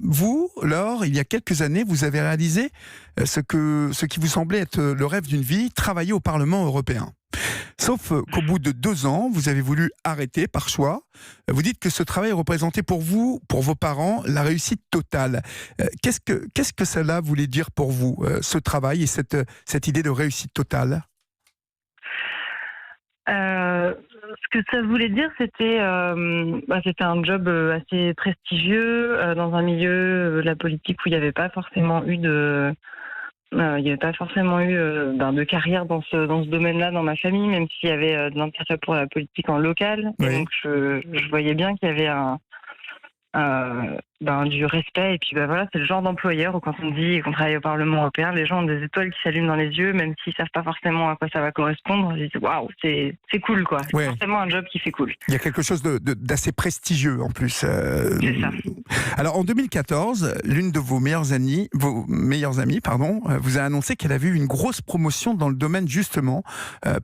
vous, Laure, il y a quelques années, vous avez réalisé ce qui vous semblait être le rêve d'une vie, travailler au Parlement européen. Sauf qu'au bout de 2 ans, vous avez voulu arrêter par choix. Vous dites que ce travail représentait pour vous, pour vos parents, la réussite totale. Qu'est-ce que cela voulait dire pour vous, ce travail et cette idée de réussite totale ? Ce que ça voulait dire, c'était un job assez prestigieux dans un milieu de la politique où il n'y avait pas forcément eu de carrière dans ce domaine-là dans ma famille, même s'il y avait de l'intérêt pour la politique en local. Et Oui. donc je voyais bien qu'il y avait du respect. Et puis voilà, c'est le genre d'employeur où quand on dit qu'on travaille au Parlement européen, les gens ont des étoiles qui s'allument dans les yeux, même s'ils savent pas forcément à quoi ça va correspondre. Ils disent waouh, c'est cool quoi. C'est Ouais. forcément un job qui fait cool. Il y a quelque chose d'assez prestigieux en plus. C'est ça. Alors en 2014, l'une de vos meilleures amies, vous a annoncé qu'elle avait eu une grosse promotion dans le domaine justement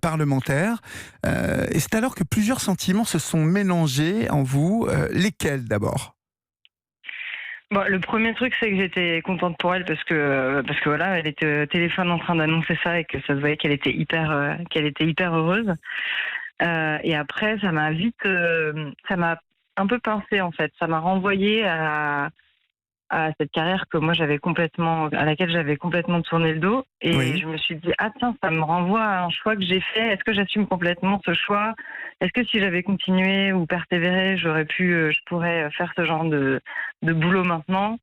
parlementaire. Et c'est alors que plusieurs sentiments se sont mélangés en vous. Lesquels d'abord ? Bon, le premier truc, c'est que j'étais contente pour elle parce que voilà, elle était au téléphone en train d'annoncer ça et que ça se voyait qu'elle était hyper heureuse. Et après, ça m'a un peu pincée en fait. Ça m'a renvoyée à cette carrière à laquelle j'avais complètement tourné le dos. Et Oui. je me suis dit, ah tiens, ça me renvoie à un choix que j'ai fait. Est-ce que j'assume complètement ce choix ? Est-ce que si j'avais continué ou persévéré, je pourrais faire ce genre de boulot maintenant ?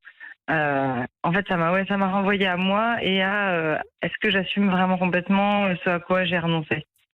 En fait, ça m'a renvoyé à moi et à est-ce que j'assume vraiment complètement ce à quoi j'ai renoncé ?